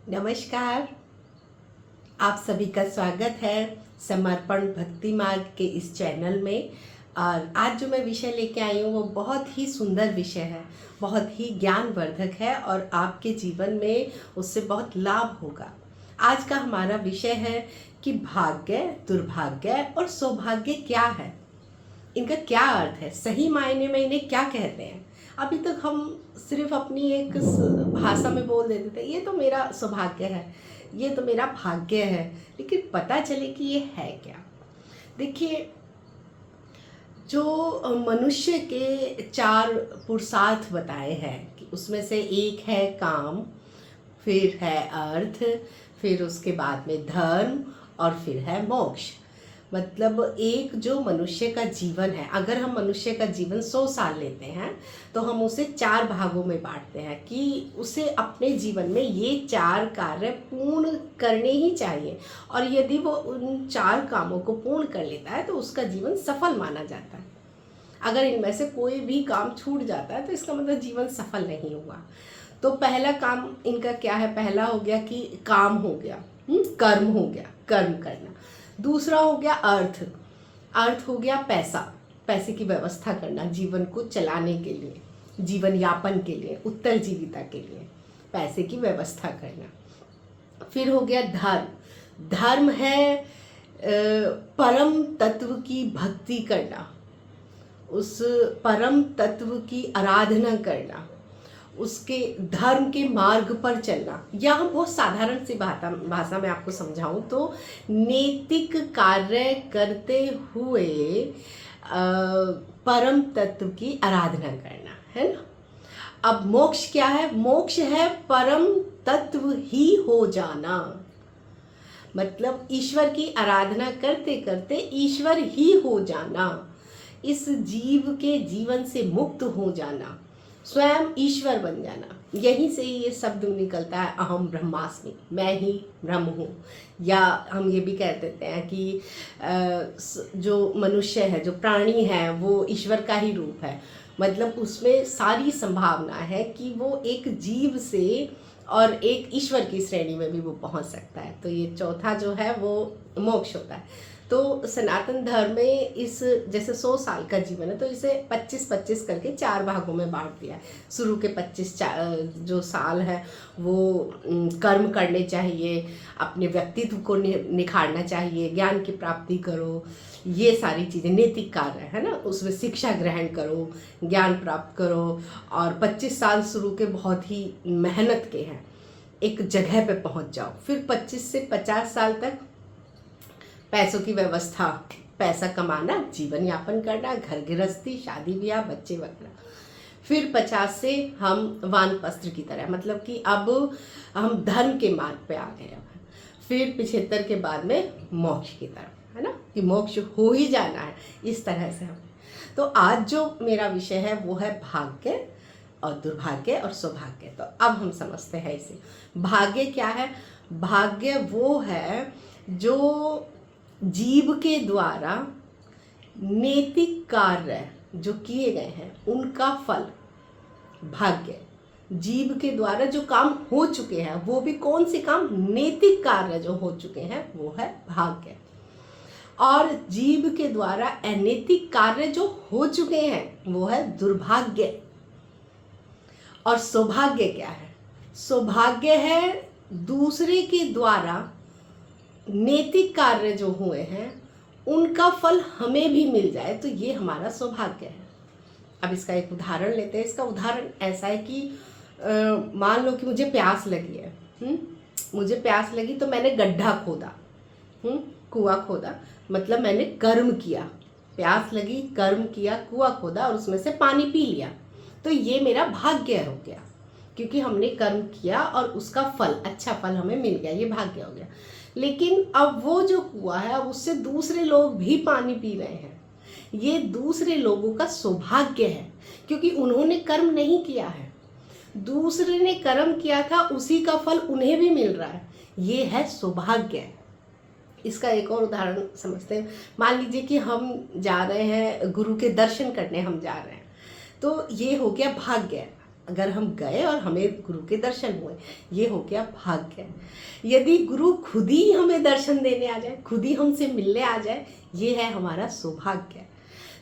नमस्कार। आप सभी का स्वागत है समर्पण भक्ति मार्ग के इस चैनल में। और आज जो मैं विषय लेके आई हूँ वो बहुत ही सुंदर विषय है, बहुत ही ज्ञानवर्धक है और आपके जीवन में उससे बहुत लाभ होगा। आज का हमारा विषय है कि भाग्य, दुर्भाग्य और सौभाग्य क्या है, इनका क्या अर्थ है, सही मायने में इन्हें क्या कहते हैं। अभी तक हम सिर्फ अपनी एक भाषा में बोल देते थे, ये तो मेरा सौभाग्य है, ये तो मेरा भाग्य है, लेकिन पता चले कि ये है क्या। देखिए, जो मनुष्य के 4 पुरुषार्थ बताए हैं कि उसमें से एक है काम, फिर है अर्थ, फिर उसके बाद में धर्म और फिर है मोक्ष। मतलब एक जो मनुष्य का जीवन है, अगर हम मनुष्य का जीवन 100 साल लेते हैं तो हम उसे 4 भागों में बांटते हैं कि उसे अपने जीवन में ये 4 कार्य पूर्ण करने ही चाहिए, और यदि वो उन 4 कामों को पूर्ण कर लेता है तो उसका जीवन सफल माना जाता है। अगर इनमें से कोई भी काम छूट जाता है तो इसका मतलब जीवन सफल नहीं हुआ। तो पहला काम इनका क्या है? पहला हो गया कि काम हो गया, कर्म हो गया, कर्म करना। दूसरा हो गया अर्थ, अर्थ हो गया पैसा, पैसे की व्यवस्था करना जीवन को चलाने के लिए, जीवन यापन के लिए, उत्तरजीविता के लिए पैसे की व्यवस्था करना। फिर हो गया धर्म, धर्म है परम तत्व की भक्ति करना, उस परम तत्व की आराधना करना, उसके धर्म के मार्ग पर चलना। या हम बहुत साधारण सी भाषा में आपको समझाऊं तो नैतिक कार्य करते हुए परम तत्व की आराधना करना, है ना। अब मोक्ष क्या है? मोक्ष है परम तत्व ही हो जाना, मतलब ईश्वर की आराधना करते करते ईश्वर ही हो जाना, इस जीव के जीवन से मुक्त हो जाना, स्वयं ईश्वर बन जाना। यहीं से ये शब्द निकलता है अहम ब्रह्मास्मि, मैं ही ब्रह्म हूँ। या हम ये भी कह देते हैं कि जो मनुष्य है, जो प्राणी है, वो ईश्वर का ही रूप है। मतलब उसमें सारी संभावना है कि वो एक जीव से और एक ईश्वर की श्रेणी में भी वो पहुंच सकता है। तो ये चौथा जो है वो मोक्ष होता है। तो सनातन धर्म में इस जैसे 100 साल का जीवन है तो इसे 25-25 करके 4 भागों में बांट दिया है। शुरू के 25 जो साल है वो कर्म करने चाहिए, अपने व्यक्तित्व को निखारना चाहिए, ज्ञान की प्राप्ति करो, ये सारी चीज़ें नैतिक कार्य है ना, उसमें शिक्षा ग्रहण करो, ज्ञान प्राप्त करो। और 25 साल शुरू के बहुत ही मेहनत के हैं, एक जगह पे पहुंच जाओ। फिर 25 से 50 साल तक पैसों की व्यवस्था, पैसा कमाना, जीवन यापन करना, घर गृहस्थी, शादी ब्याह, बच्चे वगैरह। फिर 50 से हम वानप्रस्थ की तरह, मतलब कि अब हम धर्म के मार्ग पे आ गए। फिर 75 के बाद में मोक्ष की तरफ, है ना, कि मोक्ष हो ही जाना है, इस तरह से हम। तो आज जो मेरा विषय है वो है भाग्य और दुर्भाग्य और सौभाग्य। तो अब हम समझते हैं इसे। भाग्य क्या है? भाग्य वो है जो जीव के द्वारा नैतिक कार्य जो किए गए हैं उनका फल। भाग्य जीव के द्वारा जो काम हो चुके हैं, वो भी कौन से काम? नैतिक कार्य जो हो चुके हैं वो है भाग्य। और जीव के द्वारा अनैतिक कार्य जो हो चुके हैं वो है दुर्भाग्य। और सौभाग्य क्या है? सौभाग्य है दूसरे के द्वारा नैतिक कार्य जो हुए हैं उनका फल हमें भी मिल जाए, तो ये हमारा सौभाग्य है। अब इसका एक उदाहरण लेते हैं। इसका उदाहरण ऐसा है कि मान लो कि मुझे प्यास लगी है, मुझे प्यास लगी तो मैंने गड्ढा खोदा, कुआं खोदा, मतलब मैंने कर्म किया। प्यास लगी, कर्म किया, कुआं खोदा और उसमें से पानी पी लिया, तो ये मेरा भाग्य हो गया, क्योंकि हमने कर्म किया और उसका फल, अच्छा फल हमें मिल गया, ये भाग्य हो गया। लेकिन अब वो जो कुआं है, अब उससे दूसरे लोग भी पानी पी रहे हैं, ये दूसरे लोगों का सौभाग्य है, क्योंकि उन्होंने कर्म नहीं किया है, दूसरे ने कर्म किया था, उसी का फल उन्हें भी मिल रहा है, ये है सौभाग्य। इसका एक और उदाहरण समझते हैं। मान लीजिए कि हम जा रहे हैं, गुरु के दर्शन करने हम जा रहे हैं, तो ये हो गया भाग्य। अगर हम गए और हमें गुरु के दर्शन हुए, ये हो गया भाग्य। यदि गुरु खुद ही हमें दर्शन देने आ जाए, खुद ही हमसे मिलने आ जाए, ये है हमारा सौभाग्य।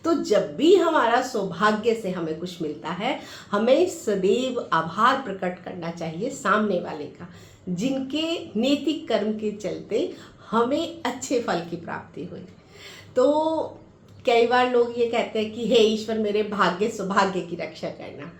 तो जब भी हमारा सौभाग्य से हमें कुछ मिलता है, हमें सदैव आभार प्रकट करना चाहिए सामने वाले का, जिनके नैतिक कर्म के चलते हमें अच्छे फल की प्राप्ति हुई। तो कई बार लोग ये कहते हैं कि हे ईश्वर मेरे भाग्य सौभाग्य की रक्षा करना।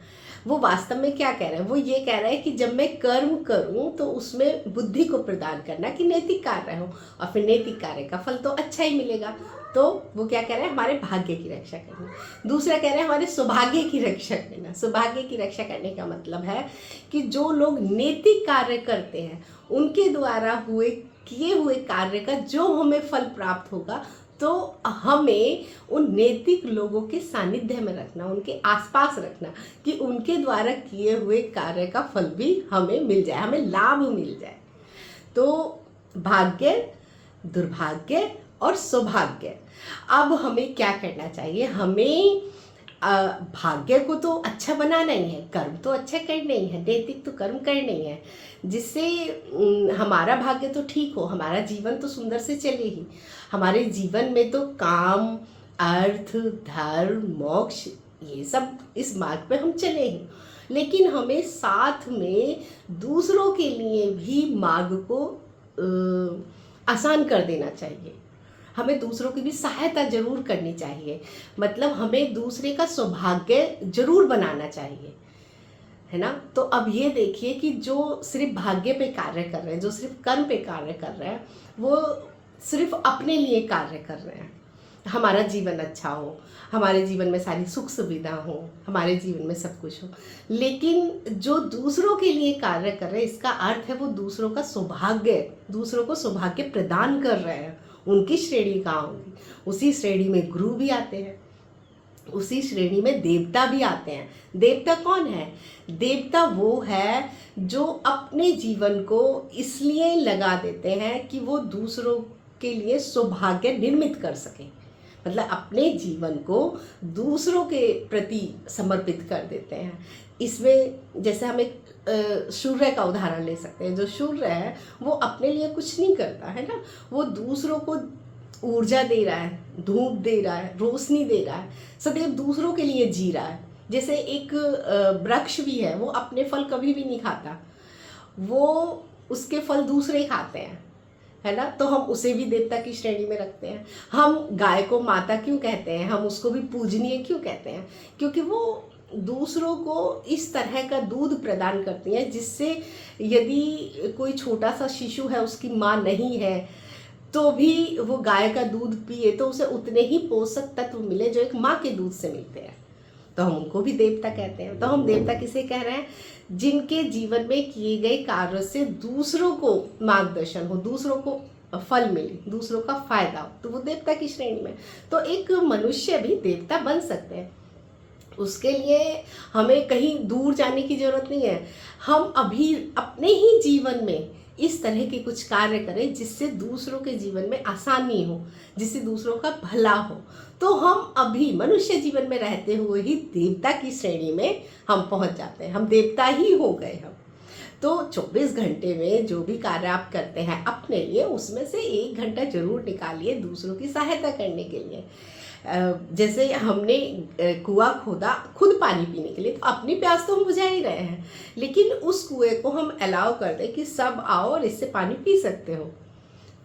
वो वास्तव में क्या कह रहे हैं? वो ये कह रहे हैं कि जब मैं कर्म करूं तो उसमें बुद्धि को प्रदान करना कि नैतिक कार्य हो, और फिर नैतिक कार्य का फल तो अच्छा ही मिलेगा। तो वो क्या कह रहे हैं? हमारे भाग्य की रक्षा करना। दूसरा कह रहे हैं हमारे सौभाग्य की रक्षा करना। सौभाग्य की रक्षा करने का मतलब है कि जो लोग नैतिक कार्य करते हैं उनके द्वारा किए हुए कार्य का जो हमें फल प्राप्त होगा, तो हमें उन नैतिक लोगों के सानिध्य में रखना, उनके आसपास रखना, कि उनके द्वारा किए हुए कार्य का फल भी हमें मिल जाए, हमें लाभ मिल जाए। तो भाग्य, दुर्भाग्य और सौभाग्य। अब हमें क्या करना चाहिए? हमें भाग्य को तो अच्छा बनाना ही है, कर्म तो अच्छा करना ही है, नैतिक तो कर्म करने ही है, जिससे हमारा भाग्य तो ठीक हो, हमारा जीवन तो सुंदर से चले ही। हमारे जीवन में तो काम, अर्थ, धर्म, मोक्ष, ये सब इस मार्ग पे हम चले ही, लेकिन हमें साथ में दूसरों के लिए भी मार्ग को आसान कर देना चाहिए। हमें दूसरों की भी सहायता जरूर करनी चाहिए, मतलब हमें दूसरे का सौभाग्य जरूर बनाना चाहिए, है ना। तो अब ये देखिए कि जो सिर्फ भाग्य पे कार्य कर रहे हैं, जो सिर्फ कर्म पे कार्य कर रहे हैं, वो सिर्फ अपने लिए कार्य कर रहे हैं। हमारा जीवन अच्छा हो, हमारे जीवन में सारी सुख सुविधा हो, हमारे जीवन में सब कुछ हो, लेकिन जो दूसरों के लिए कार्य कर रहे हैं, इसका अर्थ है वो दूसरों का सौभाग्य, दूसरों को सौभाग्य प्रदान कर रहे हैं। उनकी श्रेणी कहाँ होगी? उसी श्रेणी में गुरु भी आते हैं, उसी श्रेणी में देवता भी आते हैं। देवता कौन है? देवता वो है जो अपने जीवन को इसलिए लगा देते हैं कि वो दूसरों के लिए सौभाग्य निर्मित कर सके, मतलब अपने जीवन को दूसरों के प्रति समर्पित कर देते हैं। इसमें जैसे हम एक सूर्य का उदाहरण ले सकते हैं। जो सूर्य है वो अपने लिए कुछ नहीं करता है ना, वो दूसरों को ऊर्जा दे रहा है, धूप दे रहा है, रोशनी दे रहा है, सदैव दूसरों के लिए जी रहा है। जैसे एक वृक्ष भी है, वो अपने फल कभी भी नहीं खाता, वो उसके फल दूसरे खाते हैं, है ना। तो हम उसे भी देवता की श्रेणी में रखते हैं। हम गाय को माता क्यों कहते हैं? हम उसको भी पूजनीय क्यों कहते हैं? क्योंकि वो दूसरों को इस तरह का दूध प्रदान करती हैं जिससे यदि कोई छोटा सा शिशु है, उसकी माँ नहीं है, तो भी वो गाय का दूध पिए तो उसे उतने ही पोषक तत्व मिले जो एक माँ के दूध से मिलते हैं। तो हम उनको भी देवता कहते हैं। तो हम देवता किसे कह रहे हैं? जिनके जीवन में किए गए कार्य से दूसरों को मार्गदर्शन हो, दूसरों को फल मिले, दूसरों का फायदा हो, तो वो देवता की श्रेणी में। तो एक मनुष्य भी देवता बन सकते हैं। उसके लिए हमें कहीं दूर जाने की जरूरत नहीं है। हम अभी अपने ही जीवन में इस तरह के कुछ कार्य करें जिससे दूसरों के जीवन में आसानी हो, जिससे दूसरों का भला हो, तो हम अभी मनुष्य जीवन में रहते हुए ही देवता की श्रेणी में हम पहुंच जाते हैं। हम देवता ही हो गए हम। तो 24 घंटे में जो भी कार्य आप करते हैं अपने लिए, उसमें से 1 घंटा जरूर निकालिए दूसरों की सहायता करने के लिए। जैसे हमने कुआं खोदा खुद पानी पीने के लिए, तो अपनी प्यास तो हम बुझा ही रहे हैं, लेकिन उस कुएं को हम अलाउ कर दें कि सब आओ और इससे पानी पी सकते हो।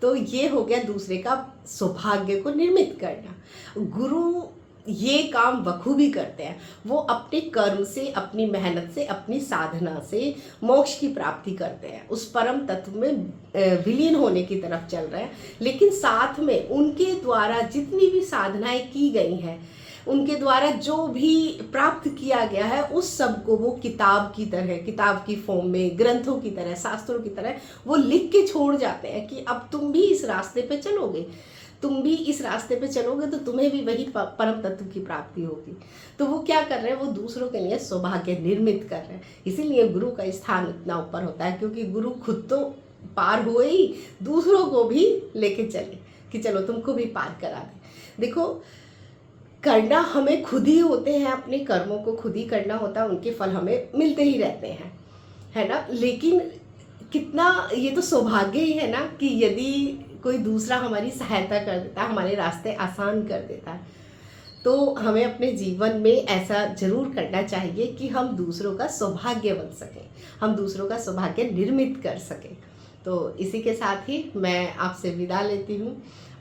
तो ये हो गया दूसरे का सौभाग्य को निर्मित करना। गुरु ये काम बखूबी करते हैं। वो अपने कर्म से, अपनी मेहनत से, अपनी साधना से मोक्ष की प्राप्ति करते हैं, उस परम तत्व में विलीन होने की तरफ चल रहे हैं। लेकिन साथ में उनके द्वारा जितनी भी साधनाएं की गई हैं, उनके द्वारा जो भी प्राप्त किया गया है, उस सब को वो किताब की तरह, किताब की फॉर्म में, ग्रंथों की तरह, शास्त्रों की तरह वो लिख के छोड़ जाते हैं कि अब तुम भी इस रास्ते पे चलोगे, तुम भी इस रास्ते पे चलोगे तो तुम्हें भी वही परम तत्व की प्राप्ति होगी। तो वो क्या कर रहे हैं? वो दूसरों के लिए सौभाग्य निर्मित कर रहे हैं। इसीलिए गुरु का स्थान इतना ऊपर होता है, क्योंकि गुरु खुद तो पार हुए ही, दूसरों को भी लेके चले कि चलो तुमको भी पार करा दे। देखो, करना हमें खुद ही होते हैं, अपने कर्मों को खुद ही करना होता है, उनके फल हमें मिलते ही रहते हैं, है ना। लेकिन कितना ये तो सौभाग्य ही है ना कि यदि कोई दूसरा हमारी सहायता कर देता है, हमारे रास्ते आसान कर देता है, तो हमें अपने जीवन में ऐसा ज़रूर करना चाहिए कि हम दूसरों का सौभाग्य बन सकें, हम दूसरों का सौभाग्य निर्मित कर सकें। तो इसी के साथ ही मैं आपसे विदा लेती हूँ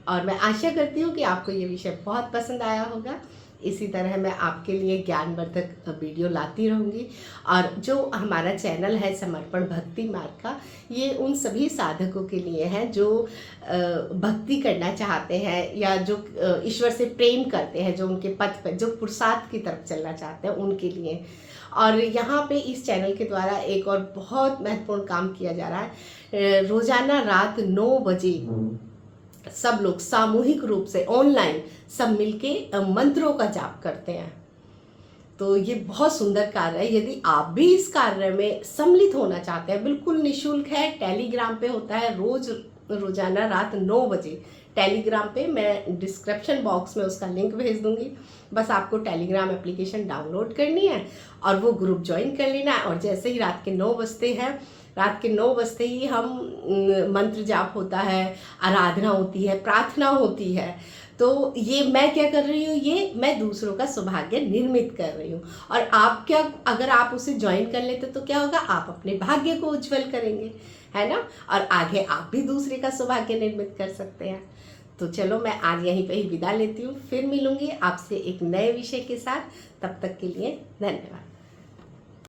और मैं आशा करती हूँ कि आपको ये विषय बहुत पसंद आया होगा। इसी तरह मैं आपके लिए ज्ञानवर्धक वीडियो लाती रहूँगी। और जो हमारा चैनल है समर्पण भक्ति मार्ग का, ये उन सभी साधकों के लिए है जो भक्ति करना चाहते हैं या जो ईश्वर से प्रेम करते हैं, जो उनके पथ पर, जो पुरुषार्थ की तरफ चलना चाहते हैं, उनके लिए। और यहाँ पे इस चैनल के द्वारा एक और बहुत महत्वपूर्ण काम किया जा रहा है। रोज़ाना रात 9 बजे सब लोग सामूहिक रूप से ऑनलाइन सब मिलके मंत्रों का जाप करते हैं। तो ये बहुत सुंदर कार्य है। यदि आप भी इस कार्य में सम्मिलित होना चाहते हैं, बिल्कुल निशुल्क है, टेलीग्राम पे होता है रोजाना रात 9 बजे। टेलीग्राम पे मैं डिस्क्रिप्शन बॉक्स में उसका लिंक भेज दूंगी। बस आपको टेलीग्राम एप्लीकेशन डाउनलोड करनी है और वो ग्रुप ज्वाइन कर लेना है। और जैसे ही रात के 9 बजते हैं, रात के 9 बजते ही हम मंत्र जाप होता है, आराधना होती है, प्रार्थना होती है। तो ये मैं क्या कर रही हूँ, ये मैं दूसरों का सौभाग्य निर्मित कर रही हूँ। और आप क्या, अगर आप उसे ज्वाइन कर लेते तो क्या होगा, आप अपने भाग्य को उज्जवल करेंगे, है ना। और आगे आप भी दूसरे का सौभाग्य निर्मित कर सकते हैं। तो चलो मैं आज यहीं पे ही विदा लेती हूँ, फिर मिलूंगी आपसे एक नए विषय के साथ। तब तक के लिए धन्यवाद।